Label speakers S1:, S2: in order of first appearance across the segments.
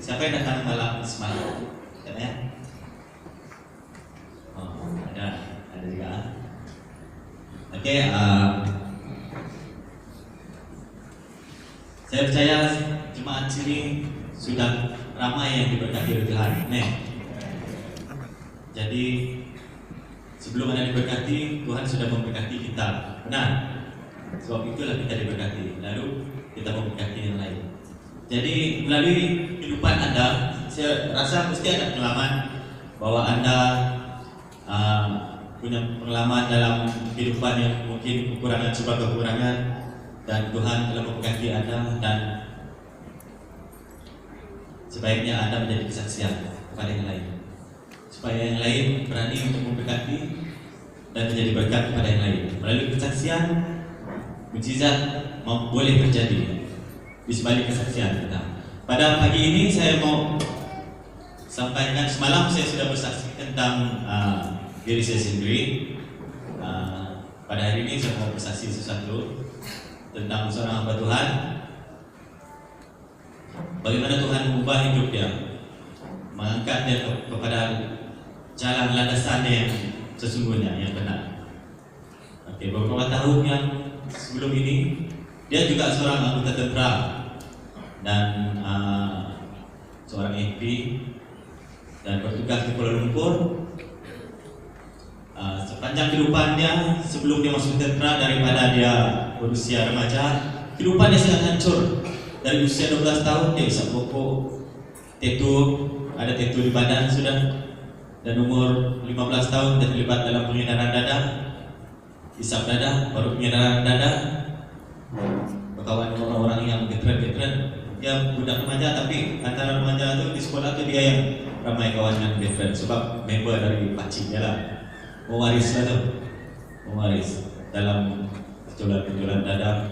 S1: Siapa yang datang malam semalam? Ada ya? Oh, ada juga. Oke, saya percaya jemaat sini sudah ramai yang diberkati oleh Tuhan. Nih. Jadi sebelum Anda diberkati, Tuhan sudah memberkati kita. Benar. Sebab itulah kita diberkati. Lalu kita memberkati yang lain. Jadi melalui kehidupan Anda, saya rasa mesti ada pengalaman bahwa Anda punya pengalaman dalam kehidupan yang mungkin kekurangan sebab kekurangan, dan Tuhan telah memberkati Anda, dan sebaiknya Anda menjadi kesaksian kepada yang lain, supaya yang lain berani untuk memberkati dan menjadi berkat kepada yang lain. Melalui kesaksian, mukjizat boleh terjadi di sebalik kesaksian kita. Pada pagi ini saya mau sampaikan, semalam saya sudah bersaksi tentang diri saya sendiri. Pada hari ini saya mau bersaksi sesuatu tentang seorang hamba Tuhan. Bagaimana Tuhan mengubah hidup dia, mengangkat dia kepada jalan landasan yang sesungguhnya, yang benar. Oke, beberapa tahun yang sebelum ini dia juga seorang anggota tentara dan seorang MP dan bertugas di Kuala Lumpur. Sepanjang kehidupannya sebelum dia masuk tentara, daripada dia berusia remaja, kehidupannya sangat hancur. Dari usia 12 tahun dia isap rokok, ada tattoo di badan sudah, dan umur 15 tahun dia terlibat dalam pengedaran dada, isap dada, baru pengedaran dada, berkawan dengan orang-orang yang veteran. Dia budak remaja, tapi antara remaja itu di sekolah itu dia yang ramai kawan dengan veteran, sebab member dari pakcik dia lah, mewaris lah tu, mewaris dalam penjualan dada.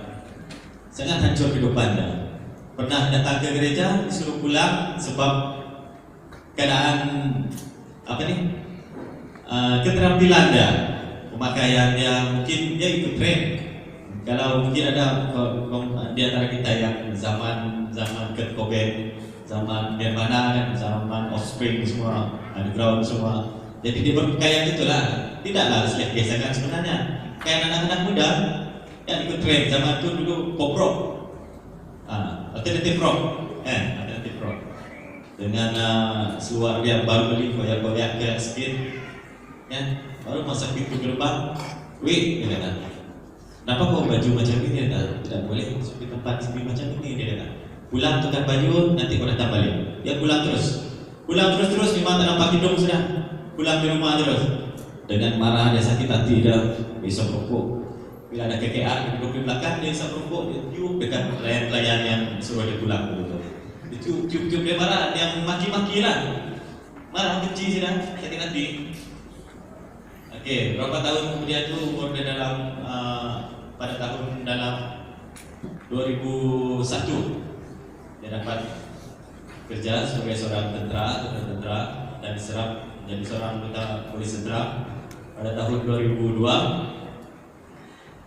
S1: Sangat hancur kehidupannya. Pernah datang ke gereja, disuruh pulang sebab keadaan keterampilan dia, pemakaian dia, mungkin dia ikut tren. Kalau mungkin ada di antara kita yang zaman Kurt Cobain, zaman Nirvana kan, zaman Offspring semua, underground semua. Jadi dia berpakaian itulah, tidaklah selek biasa kan sebenarnya. Kayak anak-anak muda yang ikut tren zaman itu dulu pop rock, alternative rock, alternative rock. Dengan seluar dia baru beli koyak-koyak ke sedikit, baru masuk pintu gerbang, wih, dia kata, kenapa kau baju macam ini? Dia kata, tidak boleh masuk di tempat sini macam ini. Dia kata, pulang tukar baju, nanti kau datang balik. Dia pulang terus, memang tak nampak hidung sudah. Pulang ke rumah terus, dengan marah dia sakit hati, dia isap rokok. Bila ada KKR duduk di belakang, dia isap rokok, dia tiup dekat pelayan-pelayan yang suruh dia pulang begitu. Dia tiup dia marah, dia maki-maki lah, marah benci sudah, sakit hati. Oke, berapa tahun kemudian itu umur dia pada tahun 2001 dia dapat kerja sebagai seorang tentara dan diserap menjadi seorang anggota polis tentara pada tahun 2002.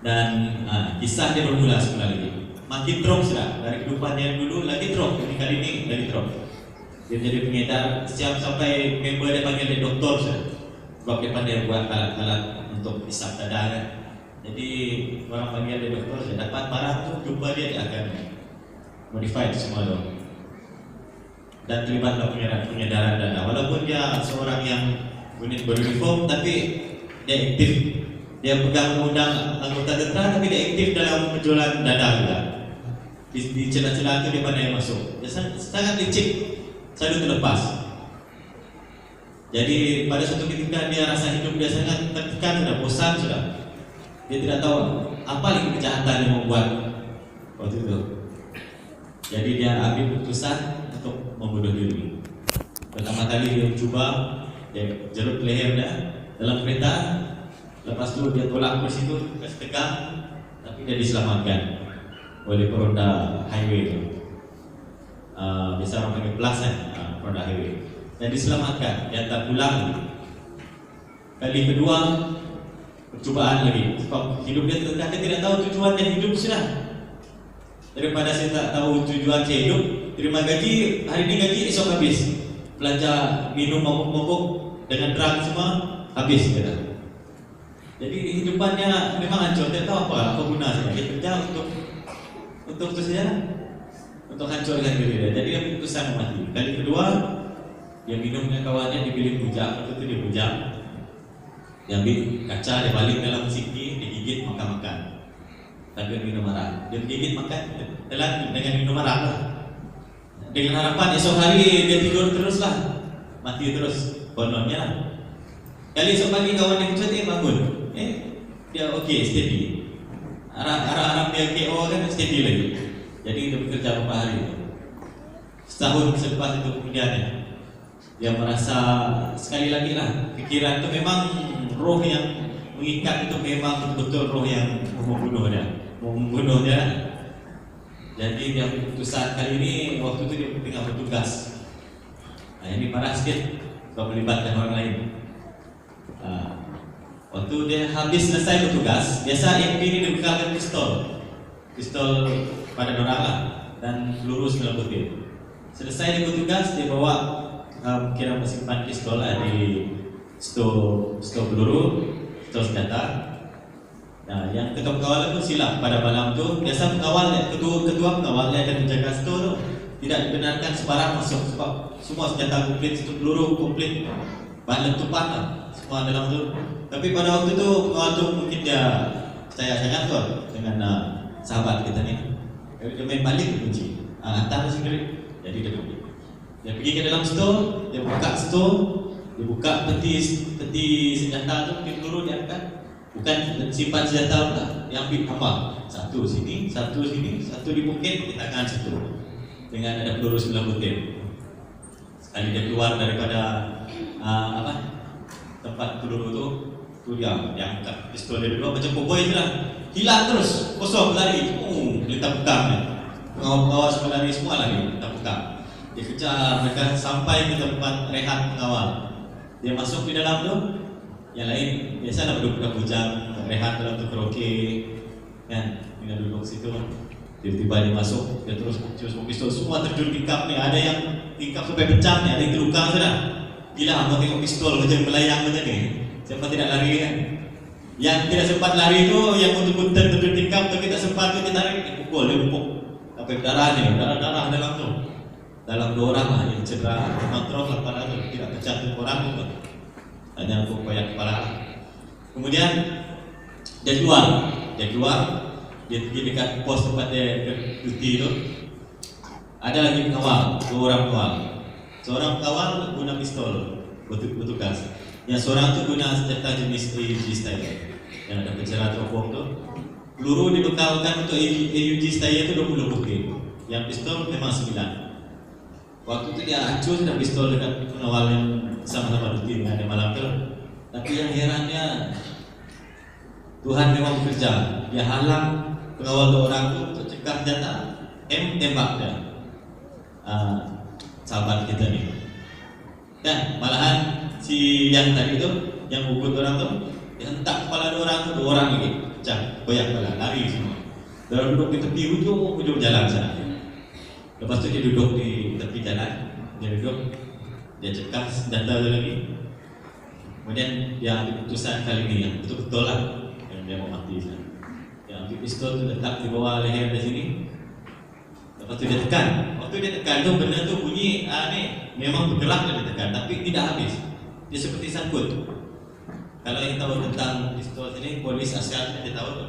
S1: Dan kisah dia bermula semula lagi, makin drop sudah dari kehidupan yang dulu, lagi drop, kali ini lagi drop. Dia menjadi pengedar, sampai member dia panggil dia doktor sudah, sebab dia pandai buat alat-alat untuk isap dada kan. Jadi orang panggil dia doktor, dia dapat barang tu, jumpa dia akan modify semua tu, dan terlibatlah pengedaran dada. Walaupun dia seorang yang unit beruniform, tapi dia aktif. Dia pegang undang anggota tentara, tapi dia aktif dalam penjualan dada juga. Di celah-celah itu dia pandai masuk. Dia sangat licik, selalu terlepas. Jadi pada suatu ketika dia rasa hidup dia sangat tertekan, sudah bosan sudah. Dia tidak tahu apa lagi kejahatan yang membuat waktu itu. Jadi dia ambil keputusan untuk membunuh diri. Pertama kali dia mencoba, dia jerut leher dia dalam kereta. Lepas itu dia tolak ke situ, kasih tegang, tapi dia diselamatkan oleh peronda highway itu. Biasa orang panggil plus peronda highway. Dan diselamatkan, dia tak pulang. Kali kedua percobaan lagi, sebab hidup dia tidak tahu tujuan dia hidup sudah. Daripada saya tak tahu tujuan saya hidup, terima gaji, hari ini gaji, esok habis. Belanja minum mabuk-mabuk dengan drug semua habis kata. Jadi kehidupannya memang hancur. Tidak tahu apa guna saya. Dia kerja untuk itu saja, untuk hancurkan diri dia. Jadi dia putusan mati. Kali kedua dia minum dengan kawannya, dipilih bujak, waktu itu dia bujak. Dia ambil kaca, dia balik dalam siki, dia gigit makan-makan. Tapi minum arak. Dia gigit makan, telan dengan minum arak lah. Dengan harapan esok hari dia tidur terus lah, mati terus kononnya lah. Kali esok pagi kawan dia pucat, bangun, dia okey, steady. Arah dia KO kan steady lagi. Jadi dia bekerja beberapa hari. Setahun selepas itu kemudian dia merasa sekali lagi lah, pikiran itu memang roh yang mengikat itu memang betul-betul roh yang membunuh dia. Jadi dia putusan kali ini, waktu itu dia tengah bertugas. Nah, ini parah sikit kalau melibatkan orang lain. Waktu dia habis selesai bertugas, biasa MP ini dibekalkan pistol pada orang lah, dan peluru 9 butir. Selesai dia bertugas, dia bawa kira simpan pistol di stok peluru, stok senjata. Nah, yang ketua pengawal itu silap pada malam tu. Biasa pengawal, ketua pengawal yang akan menjaga stok tu tidak dibenarkan sebarang masuk, sebab semua senjata komplit, stok peluru komplit, bahan letupan lah semua dalam tu. Tapi pada waktu tu pengawal tu mungkin dia percaya sangat tu dengan sahabat kita ni. Dia main balik kunci, hantar sendiri. Jadi dia pergi ke dalam stok, dia buka stok, dia buka peti senjata tu, peti peluru dia angkat. Bukan simpan senjata pula, yang ambil apa? Satu sini, satu di poket, di tangan situ. Dengan ada peluru 9 butir. Sekali dia keluar daripada tempat peluru tu dia angkat pistol dia dulu macam cowboy je lah. Hilang terus, kosong lari. Letak pekam ni. Pengawal semua lari semua lari, letak pekam. Dia kejar mereka sampai ke tempat rehat pengawal. Dia masuk di dalam tu. Yang lain biasalah duduk bujang, rehat dalam tu karaoke, kan? Dengan duduk situ, tiba-tiba dia masuk, dia terus pistol, semua terjun tingkap ni. Ada yang tingkap sampai pecah ni, ada yang terluka sudah. Gila, mau tengok pistol macam melayang macam ni. Siapa tidak lari kan? Yang tidak sempat lari tu, yang betul-betul terjun tingkap tapi tak sempat tu dia tarik, dia pukul, dia pukul. Sampai darah dalam tu. Dalam 2 orang lah yang cedera, kontrol lah kepala tu, tidak pecah tu orang tu. Hanya untuk koyak kepala. Kemudian dia keluar, dia pergi dekat pos tempat dia cuti tu. Ada lagi pengawal, 2 orang pengawal. Seorang pengawal guna pistol bertugas. Yang seorang tu guna senjata jenis AUG style yang ada penjara teropong tu. Peluru dibekalkan untuk AUG style tu 20 butir. Yang pistol memang 9. Waktu tu dia hancur sudah pistol dekat pengawal yang sama-sama rutin ada malam tu. Tapi yang herannya Tuhan memang bekerja. Dia halang pengawal 2 orang tu untuk cegah senjata. Tembak dia sahabat kita ni. Dan malahan si yang tadi tu, yang pukul 2 orang tu, dia hentak kepala 2 orang tu, 2 orang lagi pecah, goyak kepala, lari semua. Dia duduk di tepi ujung jalan sana. Lepas tu dia duduk di tepi jalan, dia cekak senjata tu lagi. Kemudian dia ambil keputusan kali ni yang betul-betul lah, yang dia mau mati sana. Dia ambil pistol tu letak di bawah leher di sini. Lepas tu dia tekan. Waktu dia tekan tu benda tu bunyi ni memang bergerak dia tekan, tapi tidak habis. Dia seperti sangkut. Kalau yang tahu tentang pistol ini, polis askar dia tahu tu.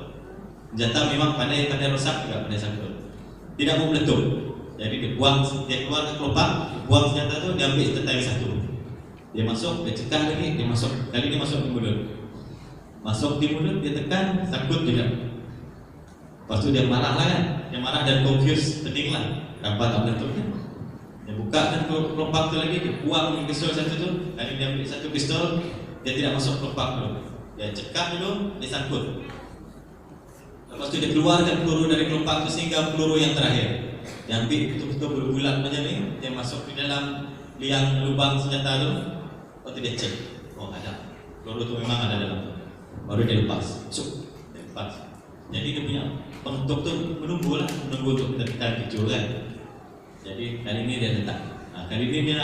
S1: Senjata memang pandai rosak juga, pandai sangkut. Tidak mau meletup. Jadi dia keluar ke kelopak, buang senjata tu, dia ambil senjata yang satu. Dia masuk, dia cekah lagi, dia masuk. Kali dia masuk di mulut. Masuk di mulut, dia tekan, sangkut juga. Lepas tu dia marah lah kan. Dia marah dan confused, pening lah. Kenapa tak meletup kan? Dia buka kan kelopak tu lagi, dia buang pistol satu tu. Kali dia ambil satu pistol, dia tidak masuk kelopak dulu. Dia cekak dulu, dia sangkut. Lepas tu dia keluarkan peluru dari kelopak tu sehingga peluru yang terakhir. Dia ambil betul-betul berbulat macam ni. Dia masuk di dalam liang lubang senjata tu. Lepas tu dia cek, oh ada. Peluru tu memang ada dalam tu. Baru dia lepas, dia lepas. Jadi dia punya pengetuk tu menunggu untuk kita tekan kecoh kan. Jadi kali ini dia letak. Nah, kali ini dia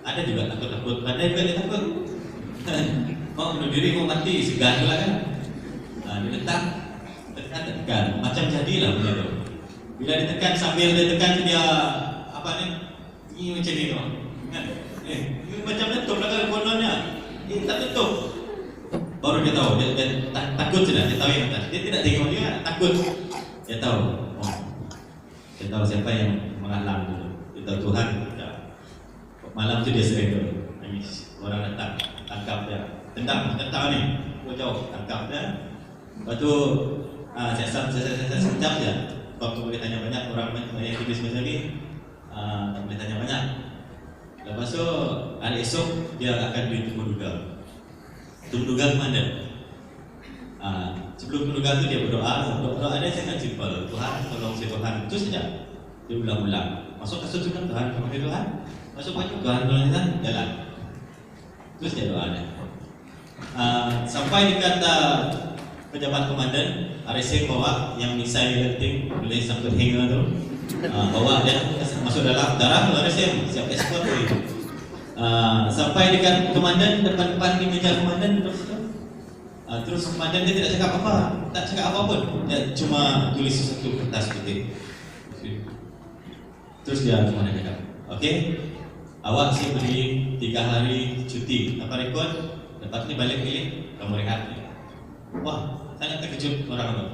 S1: ada juga takut-takut, ada juga dia takut. Mau bunuh diri, mau mati, segan pula kan. Dia letak, tekan, macam jadilah punya tu. Bila ditekan sambil dia tekan dia apa ni? Ini macam ni tu. Kan? Ini macam letup lah kan kononnya. Tak letup. Baru dia tahu, dia takut sudah, dia tahu yang atas. Dia tidak tengok dia, takut. Dia tahu. Dia tahu siapa yang menghalang dulu. Dia tahu Tuhan. Malam tu dia sering dulu. Orang datang, tangkap dia. Tendang ni. Kau jauh, tangkap dia. Lepas tu, saya sejam je. Waktu boleh tanya banyak orang yang aktivis macam ni, tak boleh tanya banyak. Lepas tu, hari esok dia akan pergi temu duga. Temu duga ke mana? Sebelum temu duga tu dia berdoa. Doa dia sangat simple. Tuhan, tolong saya Tuhan. Itu saja. Dia ulang-ulang. Masuk kasut juga Tuhan, panggil Tuhan. Masuk baju Tuhan, tolong Tuhan, jalan. Itu saja doa dia. Sampai dekat pejabat komandan, RSM bawa yang misai penting boleh sangkut hanger tu, bawa dia masuk dalam darah RSM siap ekspor tu. Sampai dekat komandan, depan di meja komandan terus komandan dia tidak cakap apa, tak cakap apa pun, dia cuma tulis satu kertas putih. Terus dia komandan cakap, okey, awak saya beri 3 hari cuti. Apa rekod? Lepas ni balik pilih, kamu rehat. Wah, sangat terkejut orang tu.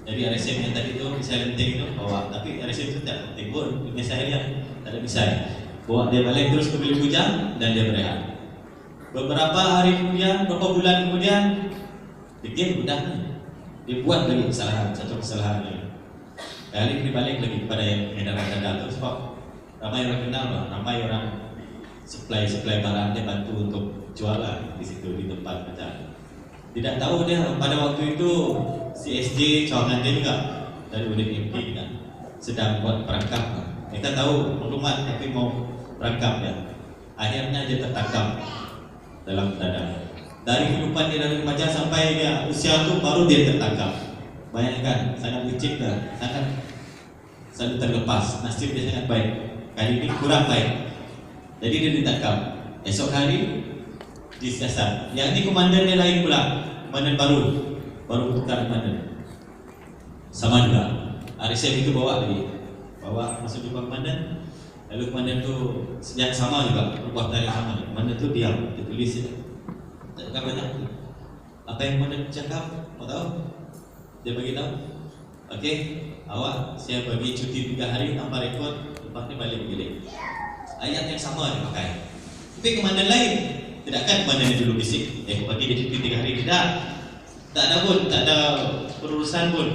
S1: Jadi RSM yang tadi tu saya lenting tu bawa, tapi RSM tu tak lenting pun, misai dia tak ada misai. Bawa dia balik terus ke bilik hujang dan dia berehat. Beberapa hari kemudian, beberapa bulan kemudian, dia mudah dia buat lagi kesalahan, satu kesalahan lagi. Kali ini balik lagi kepada yang edaran tu sebab ramai orang kenal, ramai orang supply barang dia bantu untuk jual lah di situ di tempat macam. Tidak tahu dia pada waktu itu CSJ cawangan dia juga dari unit MP kan sedang buat perangkap. Kita tahu maklumat tapi mau perangkap dia. Akhirnya dia tertangkap dalam keadaan. Dari kehidupan dia dari remaja sampai dia usia tu baru dia tertangkap. Bayangkan sangat licik dah, sangat terlepas. Nasib dia sangat baik. Kali ini kurang baik. Jadi dia ditangkap. Esok hari disiasat. Yang ini komandan dia lain pula, komandan baru tukar komandan. Sama juga. RSM itu bawa masuk jumpa komandan. Lalu komandan tu yang sama juga, perbuatan yang sama. Komandan tu diam, dia tulis je. Tak cakap banyak. Apa yang komandan cakap, mau tahu? Dia bagi tahu. Okey, awak saya bagi cuti 3 hari tanpa rekod, lepas ni balik bilik. Ayat yang sama dia pakai. Tapi komandan lain, tidakkan komandan dia dulu bisik, bagi dia cuti 3 hari, tidak. Tak ada pun, tak ada perurusan pun.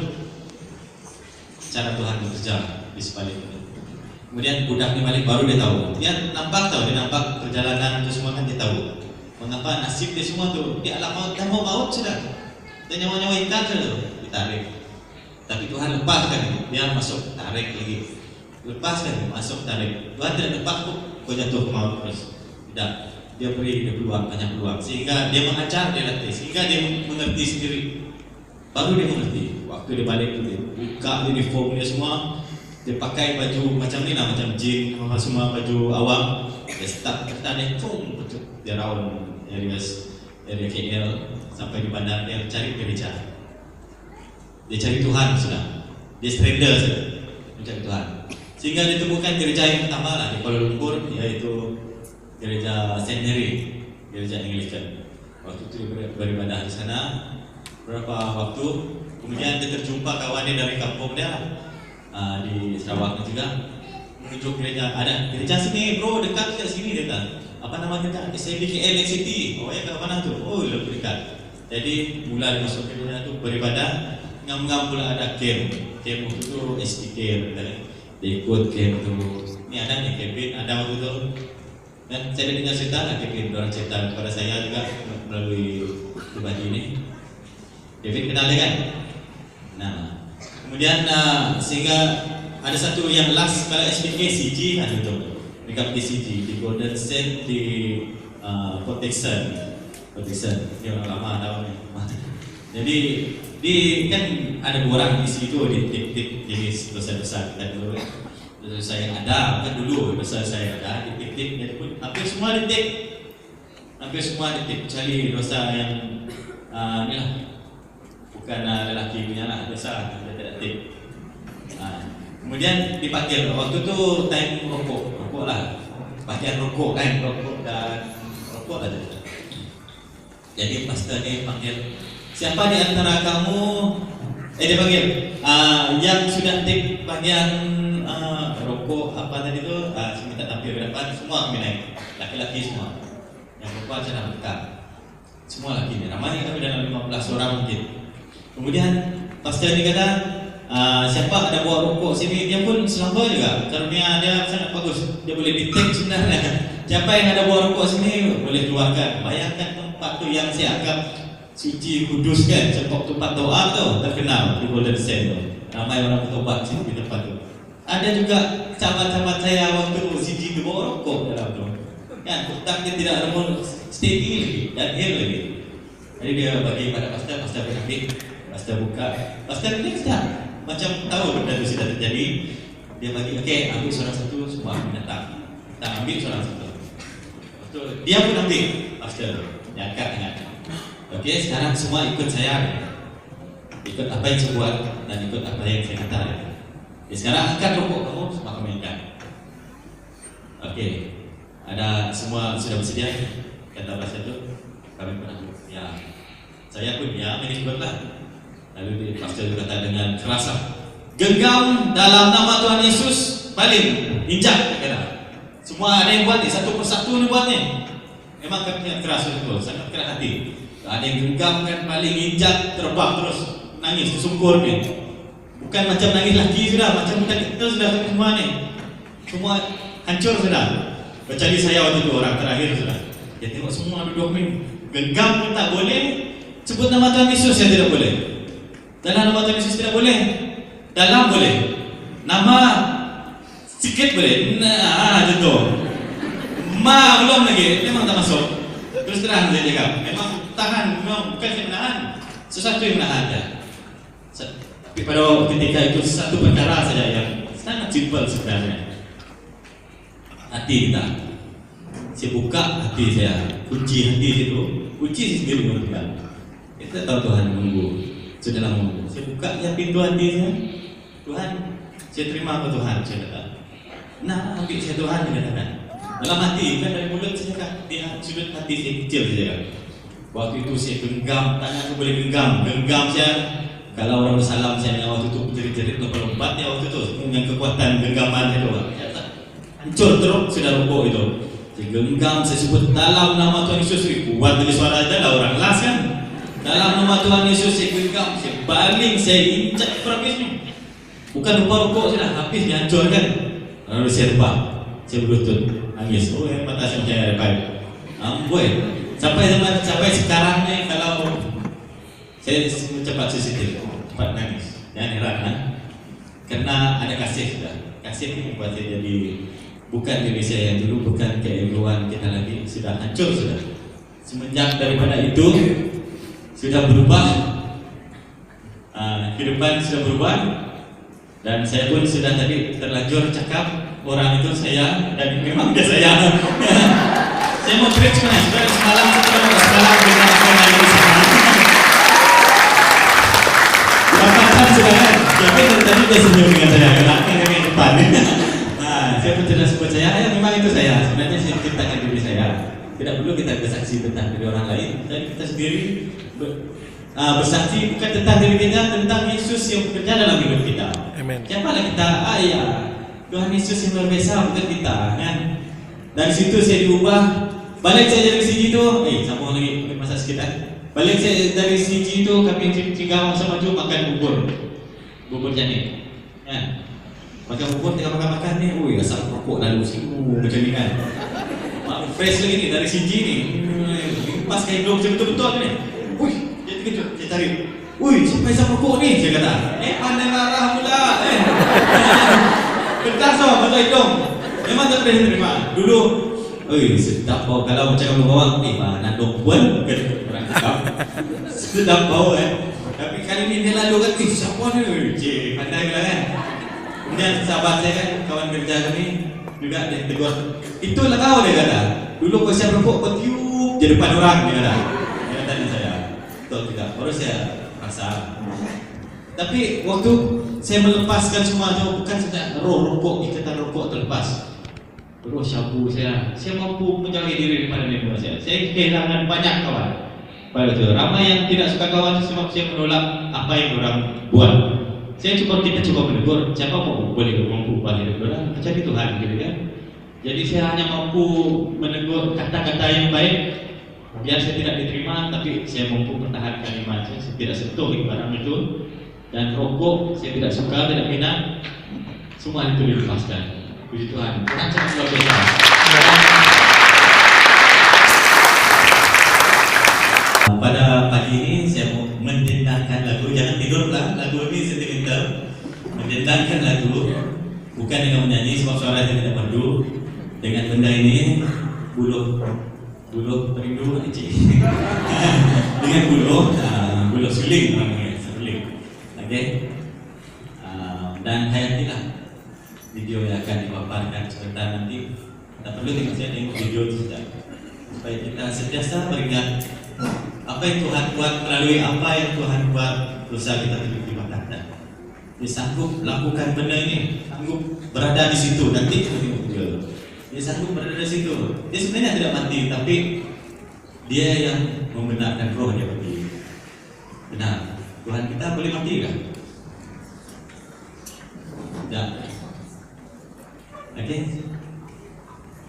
S1: Cara Tuhan bekerja di sebalik itu. Kemudian budak ni balik baru dia tahu. Dia nampak perjalanan itu semua kan dia tahu. Mengapa nasib dia semua tu di alam maut, dah mau maut sudah. Dan nyawa-nyawa ikan tu ditarik. Tapi Tuhan lepaskan dia masuk, tarik lagi. Lepaskan masuk, tarik. Tuhan tidak lepas kau jatuh ke maut terus. Tidak. Dia beri dia peluang, banyak peluang. Sehingga dia mengajar, dia latih. Sehingga dia mengerti sendiri. Baru dia mengerti. Waktu dia balik tu dia buka uniform dia semua. Dia pakai baju macam ni lah, macam jean, semua baju awam. Dia start kertas dia, dia round area KL sampai di bandar. Dia cari gereja, dia cari Tuhan sudah. Dia surrender sudah, dia cari Tuhan. Sehingga dia temukan gereja yang pertama lah di Kuala Lumpur, iaitu gereja Saint Mary, gereja Anglican. Waktu itu dia beribadah di sana beberapa waktu. Kemudian dia terjumpa kawan dia dari kampung dia di Sarawak juga, menunjuk gereja. Ada gereja sini bro, dekat kat sini dia kata. Apa nama gereja? SMBKL City. Oh ya, kat mana tu? Oh lebih dekat. Jadi mula dia masuk gereja tu beribadah. Ngam-ngam pula ada camp. Camp itu SD camp. Dia ikut camp tu. Ini ada nih Kevin, ada waktu tu. Dan saya dengar cerita lah Kevin, orang cerita kepada saya juga melalui pribadi ini. Kevin kenal dia kan? Nah, kemudian sehingga ada satu yang last kalau SPK CG kan itu, dekat di CG di Golden State di Protection, dia orang lama tahu ni. Jadi di kan ada 2 orang di situ di tip-tip jenis besar-besar kita dulu. saya ada kan dulu masa saya ada detik-detik jadi pun hampir semua detik kecuali dosa yang ni lah bukan lelaki punya lah dosa detik. Kemudian dipanggil waktu tu time rokok lah pakaian rokok kan rokok lah jadi pastor ni panggil siapa di antara kamu dia panggil yang sudah take bagian rokok apa tadi tu saya minta tampil ke depan semua kami naik laki-laki semua yang perempuan saya nak buka semua laki ni ramai kami dalam 15 orang mungkin. Kemudian pastor ni kata siapa ada buat rokok sini dia pun selamba juga karunia dia sangat bagus dia boleh detect sebenarnya siapa yang ada buat rokok sini boleh keluarkan. Bayangkan tempat tu yang saya anggap suci kudus kan tempat doa tu terkenal di Golden Sand tu ramai orang bertobat di tempat tu. Ada juga sahabat-sahabat saya waktu siji tu bawa rokok dalam tu kan kotak dia tidak ada steady lagi dan air lagi jadi dia bagi pada pastor ambil pastor buka pastor relax dah macam tahu benda tu sudah terjadi dia bagi okey ambil seorang satu semua datang kita ambil seorang satu betul dia pun ambil pastor dia angkat tangan okey sekarang semua ikut saya ikut apa yang saya buat dan ikut apa yang saya kata sekarang angkat rokok kamu semua kami angkat okey ada semua sudah bersedia kata pastor tu kami pernah ya saya pun ya manajemenlah. Lalu pastor berkata dengan keras, genggam dalam nama Tuhan Yesus, paling injak kata. Semua ada yang buat ni satu persatu ni buat ni. Memang katanya keras itu, sangat keras hati. Ada yang genggam kan paling injak terbang terus nangis tersungkur ni. Bukan macam nangis lagi sudah, macam bukan kita sudah semua ni. Semua hancur sudah. Kecuali saya waktu itu orang terakhir sudah. Dia tengok semua duduk ni. Genggam pun tak boleh. Sebut nama Tuhan Yesus yang tidak boleh. Dalam nama Tuhan Yesus tidak boleh. Dalam boleh. Nama sikit boleh. Nah, contoh. Ma belum lagi. Memang tak masuk. Terus terang saya cakap. Memang tahan. Memang bukan saya menahan. Sesuatu yang menahan saja. Tapi pada ketika itu satu perkara saja yang sangat simple sebenarnya. Hati kita. Saya buka hati saya. Kunci hati itu. Kunci sendiri menentukan. Kita tahu Tuhan menunggu. Sudah lama. Saya buka yang pintu hati saya. Tuhan, saya terima ke Tuhan. Saya kata, nah, ambil saya Tuhan. Dia katakan. Dalam hati, kan dari mulut saya kata, di sudut hati saya kecil saja. Waktu itu saya genggam, tangan saya boleh genggam saya. Kalau orang bersalam saya waktu itu jerit-jerit lompat ya waktu itu dengan kekuatan genggaman itu. Hancur teruk sudah rokok itu. Saya genggam, saya sebut dalam nama Tuhan Yesus. Kuat dari suara aja lah orang las kan. Dalam nama Tuhan Yesus saya genggam, saya baling, saya injak habisnya. Bukan lupa rokok sudah habis dihancurkan. Lalu saya rebah, saya berlutut, nangis. Oh ya mata saya repai. Amboi. Sampai sekarang ni kalau saya cepat sensitif, cepat nangis. Jangan heran kan? Karena ada kasih sudah. Kasih ini membuat saya jadi bukan diri saya yang dulu, bukan keegoan kita lagi, sudah hancur sudah. Semenjak daripada itu sudah berubah, kehidupan sudah berubah, dan saya pun sudah tadi terlanjur cakap orang itu saya dan memang dia saya. Saya mau preach sebenarnya semalam salam dengan orang yang sama. Bapak sudah kan, tapi tadi dia senyum dengan saya, kenapa yang depan? Saya pun sudah sebut saya, memang itu saya. Sebenarnya saya ceritakan diri saya. Tidak perlu kita bersaksi tentang diri orang lain, dan kita sendiri bersaksi bukan tentang diri kita, tentang Yesus yang bekerja dalam hidup kita. Amen. Siapalah kita? Ya, Tuhan Yesus yang luar biasa, bukan kita, kan? Dari situ saya diubah. Balik saya dari sini tu, sambung lagi masa sekitar. Balik saya dari sini tu, kami tiga sama tu makan bubur janin, kan? Makan bubur tengah makan ni, asap rokok lalu siku macam ni kan? Fresh lagi ni dari sini ni, pas kain dua betul-betul ni. Dia terkejut, dia cari. Siapa isap rokok ni? Saya kata, pandai marah pula. Kertas tau, mata hidung. Memang tak boleh terima. Dulu, sedap bau. Kalau macam kamu bawa, mana dong buan? Orang cakap, sedap bau kan. Tapi kali ni dia lalu kan, siapa ni? Pandai pula kan. Kemudian sahabat saya kan, kawan kerja kami juga dia tegur, itulah kau dia kata. Dulu kau siap rokok, kau tiup di depan orang dia kata. Dia kata di saya, betul tidak. Baru saya rasa. Tapi waktu saya melepaskan semua itu, bukan saja rokok, ikatan rokok terlepas. Terus syabu saya mampu menjaga diri daripada member saya. Saya kehilangan banyak kawan. Pada itu ramai yang tidak suka kawan sebab saya menolak apa yang orang buat. Kita coba menegur, siapa mau boleh mampu balik orang percaya Tuhan gitu kan. Jadi saya hanya mampu menegur kata-kata yang baik. Biar saya tidak diterima, tapi saya mampu pertahankan iman saya. Saya tidak sentuh barang itu. Dan rokok saya tidak suka, tidak minat. Semua itu dilepaskan. Puji Tuhan. Tuhan sangat luar biasa. Pada pagi ini saya mau mendendangkan lagu. Jangan tidurlah, lagu ini sentimental. Mendendangkan lagu bukan dengan menyanyi sebab suara saya tidak merdu. Dengan benda ini buluh perindu aja. Dengan buluh suling namanya, suling. Oke. Dan hayatilah video yang akan dipaparkan sebentar nanti. Tak perlu tengok video itu saja. Supaya kita sentiasa beringat apa yang Tuhan buat, melalui apa yang Tuhan buat, dosa kita terima kasih. Dia sanggup lakukan benda ini, sanggup berada di situ. Nanti dia sanggup berada di situ. Dia sebenarnya tidak mati, tapi dia yang membenarkan roh dia mati. Benar, Tuhan kita boleh mati kan? Tidak. Oke.